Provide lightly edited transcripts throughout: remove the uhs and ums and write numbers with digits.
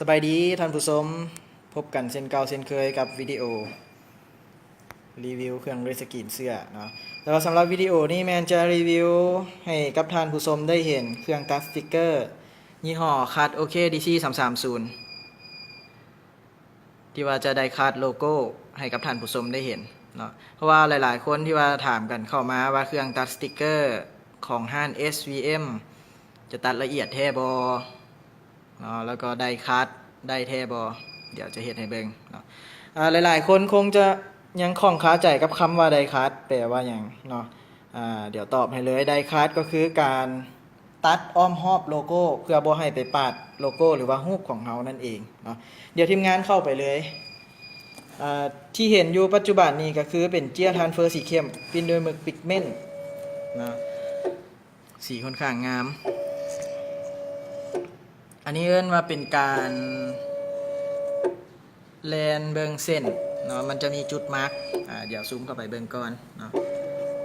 สบายดีท่านผู้ชมพบกันเช่นเก่าเช่นเคยกับวิดีโอรีวิวเครื่องเรสกีนเสื้อเนาะแต่ว่าสำหรับวิดีโอนี้แมนจะรีวิวให้กับท่านผู้ชมได้เห็นเครื่องตัดสติกเกอร์ยี่ห้อคัดโอเคดีซี330ที่ว่าจะได้คัดโลโก้ให้กับท่านผู้ชมได้เห็นเนาะเพราะว่าหลายๆคนที่ว่าถามกันเข้ามาว่าเครื่องตัดสติกเกอร์ของห้าง SVM จะตัดละเอียดแท้บ่เนาะแล้วก็ได้คัดได้แท้บ่เดี๋ยวจะเฮ็ดให้เบิ่งเนาะหลายๆคนคงจะยังคล่องคาใจกับคำว่าไดคัสแปลว่าหยังเนาะเดี๋ยวตอบให้เลยไดคัสก็คือการตัดอ้อมรอบโลโก้เพื่อบ่ให้ไปปาดโลโก้หรือว่ารูปของเฮานั่นเองเนาะเดี๋ยวทีมงานเข้าไปเลยที่เห็นอยู่ปัจจุบันนี้ก็คือเป็นเจียร์ทรานสเฟอร์สีเข้มปิ้นด้วยหมึกปิกเมนต์นะสีค่อนข้างงามอันนี้เอิ้นว่าเป็นการแลนเบิงเส้นเนาะมันจะมีจุดมาร์กเดี๋ยวซูมเข้าไปเบิงก่อนเนาะ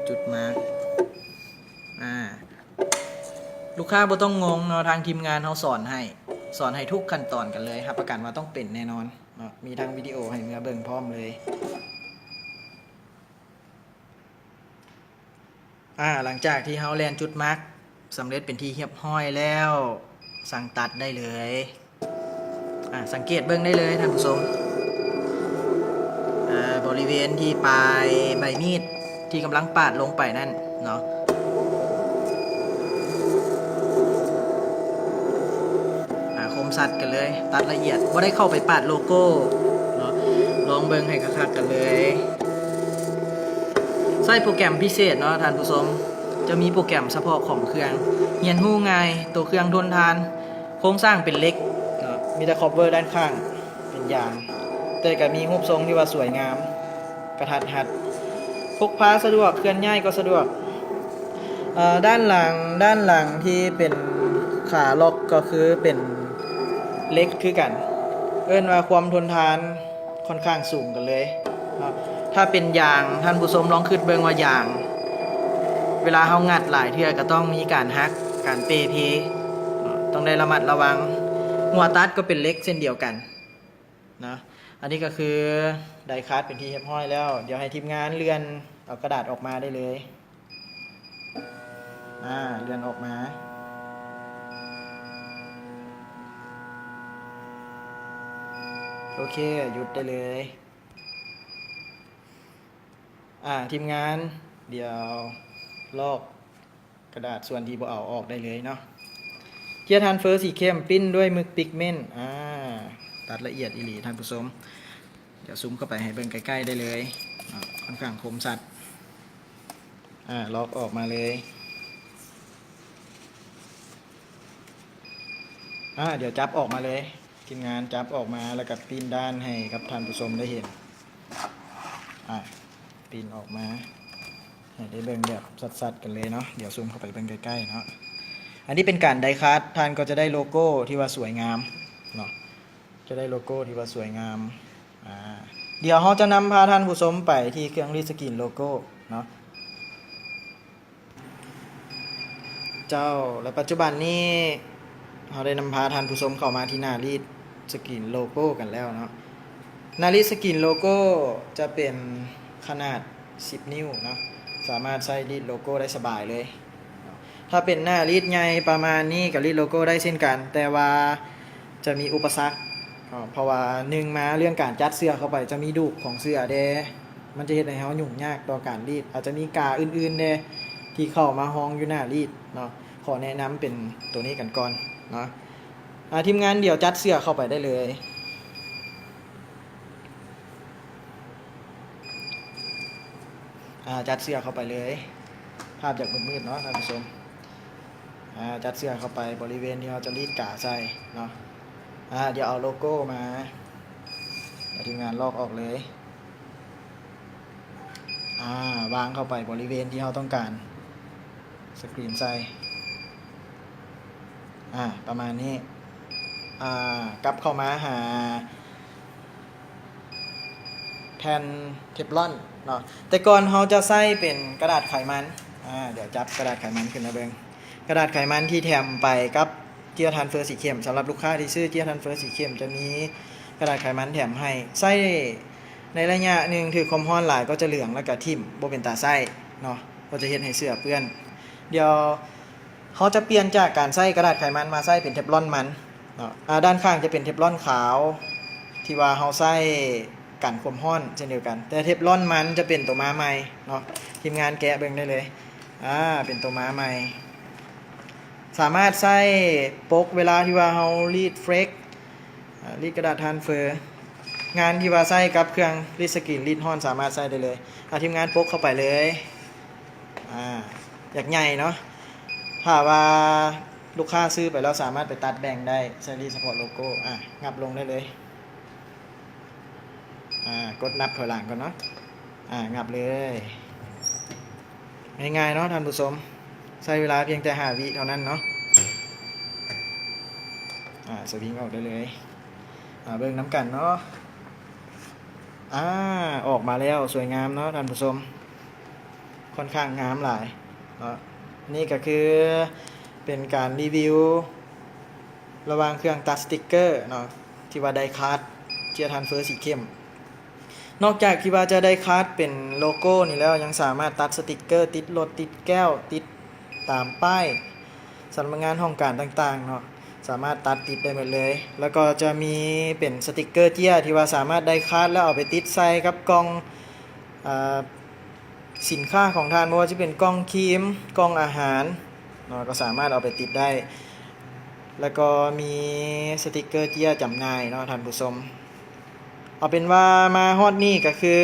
จุดมาร์กลูกค้าบ่ต้องงงเนาะทางทีมงานเขาสอนให้ทุกขั้นตอนกันเลยครับประกันว่าต้องเป็นแน่นอนเนาะมีทั้งวิดีโอให้เมื่อเบิงพร้อมเลยหลังจากที่เขาแลนจุดมาร์กสำเร็จเป็นที่เรียบร้อยแล้วสั่งตัดได้เลยสังเกตเบิ่งได้เลยท่านผู้ชมบริเวณที่ปลายใบมีดที่กำลังปาดลงไปนั่นเนาะคมสัตว์กันเลยตัดละเอียดบ่ได้เข้าไปปาดโลโก้เนาะลองเบิ่งให้คักๆกันเลยใช้โปรแกรมพิเศษเนาะท่านผู้ชมจะมีโปรแกรมเฉพาะของเครื่องเรียนรู้ง่ายตัวเครื่องทนทานโครงสร้างเป็นเหล็กมีแต่คอปเวอร์ด้านข้างเป็นยางแต่ก็มีรูปทรงที่ว่าสวยงามกระทัดหัดพกพาสะดวกเคลื่อนย้ายก็สะดวกด้านหลังที่เป็นขาล็อกก็คือเป็นเหล็กคือกันเอิ้นว่าความทนทานค่อนข้างสูงกันเลยถ้าเป็นยางท่านผู้ชมลองคิดเบิ่งว่ายางเวลาเฮางัดหลายเทื่อก็ต้องมีการฮักการเปเพต้องได้ระมัดระวังหัวตัดก็เป็นเหล็กเช่นเดียวกันนะอันนี้ก็คือไดคัสเป็นที่เรียบร้อยแล้วเดี๋ยวให้ทีมงานเลื่อนเอากระดาษออกมาได้เลยเลื่อนออกมาโอเคหยุดได้เลยทีมงานเดี๋ยวลอกกระดาษส่วนที่บ่เอาออกได้เลยเนาะเจียร์ทรานสเฟอร์สีเข้มปิ้นด้วยหมึกปิกเมนต์ตัดละเอียดอีหลีท่านผู้ชมเดี๋ยวซูมเข้าไปให้เบิ่งใกล้ๆได้เลยค่อนข้างคมสัตว์ลอกออกมาเลยเดี๋ยวจับออกมาเลยทีมงานจับออกมาแล้วก็ปิ้นด้านให้กับท่านผู้ชมได้เห็นปิ้นออกมาให้ได้เบิ่งแบบสัดๆกันเลยเนาะเดี๋ยวซูมเข้าไปเบิ่งใกล้ๆเนาะอันนี้เป็นการไดคัสท่านก็จะได้โลโก้ที่ว่าสวยงามเนาะจะได้โลโก้ที่ว่าสวยงามเดี๋ยวเราจะนำพาท่านผู้ชมไปที่เครื่องรีดสกรีนโลโก้เนาะและปัจจุบันนี้เราได้นำพาท่านผู้ชมเข้ามาที่หน้ารีดสกรีนโลโก้กันแล้วเนาะหน้ารีดสกรีนโลโก้จะเป็นขนาด10 นิ้วเนาะสามารถใช้รีดโลโก้ได้สบายเลยถ้าเป็นหน้ารีดใหญ่ประมาณนี้กับรีดโลโก้ได้เช่นกันแต่ว่าจะมีอุปสรรคเพราะว่ามาเรื่องการจัดเสื้อเข้าไปจะมีดุของเสื้อมันจะเฮ็ดให้เฮายุ่งยากต่อการรีดอาจจะมีกาอื่นๆที่เข้ามาห้องอยู่หน้ารีดเนาะขอแนะนำเป็นตัวนี้กันก่อนเนาะทีมงานเดี๋ยวจัดเสื้อเข้าไปได้เลยจัดเสื้อเข้าไปเลยภาพจากมืดๆเนาะท่านผู้ชมจัดเสื้อเข้าไปบริเวณที่เราจะรีดกาใส่เนาะเดี๋ยวเอาโลโก้มาเดี๋ยวทีมงานลอกออกเลยวางเข้าไปบริเวณที่เราต้องการสกรีนใส่ประมาณนี้กลับเข้ามาหาแผ่นเทฟลอนเนาะแต่ก่อนเราจะใส่เป็นกระดาษไขมันเดี๋ยวจับกระดาษไขมันขึ้นมาเบิ่งกระดาษไขมันที่แถมไปกับ เจียทันเฟอร์สีเข้มสำหรับลูกค้าที่ซื้อเจียทันเฟอร์สีเข้มจะมีกระดาษไขมันแถมให้ไส้ในระยะหนึ่งถือความร้อนหลายก็จะเหลืองแล้วก็ทิ่มบ่เป็นตาไส้เนาะก็จะเฮ็ดให้เสื้อเปื้อนเดี๋ยวเขาจะเปลี่ยนจากการใส่กระดาษไขมันมาใส่เป็นเทฟลอนมันเนาะด้านข้างจะเป็นเทฟลอนขาวที่ว่าเขาใส่กันความร้อนเช่นเดียวกันแต่เทฟลอนมันจะเป็นตัวม้าใหม่เนาะทีมงานแกะเบิ่งได้เลยเป็นตัวม้าใหม่สามารถใส่ปกเวลาที่ว่าเรารีดเฟรกรีดกระดาษทรานสเฟอร์งานที่ว่าใส่กับเครื่องรีดสกรีนรีดฮ้อนสามารถใส่ได้เลยทีมงานปกเข้าไปเลยอยากใหญ่เนาะถ้าว่าลูกค้าซื้อไปแล้วสามารถไปตัดแบ่งได้ใส่รีดเฉพาะโลโก้งับลงได้เลยกดนับถอยหลังก่อนเนาะงับเลยง่ายๆเนาะท่านผู้ชมใช้เวลาเพียงแต่5 วิเท่านั้นเนาะสวิงออกได้เลยเบิ่งน้ำกันเนาะออกมาแล้วสวยงามเนาะท่านผู้ชมค่อนข้างงามหลายเนาะนี่ก็คือเป็นการรีวิวระหว่างเครื่องตัดสติกเกอร์เนาะที่ว่าไดคัสเจียทันเฟอร์สีเข้มนอกจากที่ว่าจะได้คัสเป็นโลโก้นี่แล้วยังสามารถตัดสติกเกอร์ติดรถติดแก้วติดตามป้ายสำนักงานห้องการต่างๆเนาะสามารถตัดติดได้หมดเลยแล้วก็จะมีเป็นสติกเกอร์เจียที่ว่าสามารถได้คัสแล้วเอาไปติดใส่กับกล่องสินค้าของทานไม่ว่าจะเป็นกล่องครีมกล่องอาหารเนาะก็สามารถเอาไปติดได้แล้วก็มีสติกเกอร์เจียจำหน่ายเนาะท่านผู้ชมเอาเป็นว่ามาฮอดนี่ก็คือ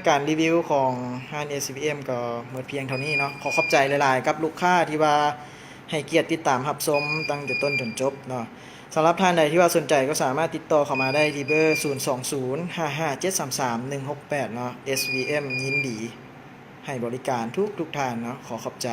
การรีวิวของห้าง SCBM ก็หมดเพียงเท่านี้เนาะขอขอบใจหลายๆกับลูกค้าที่ว่าให้เกียรติติดตามรับชมตั้งแต่ต้นจนจบเนาะสำหรับท่านใดที่ว่าสนใจก็สามารถติดต่อเข้ามาได้ที่เบอร์ 02055733168 เนาะ SVM ยินดีให้บริการทุกท่านเนาะขอขอบใจ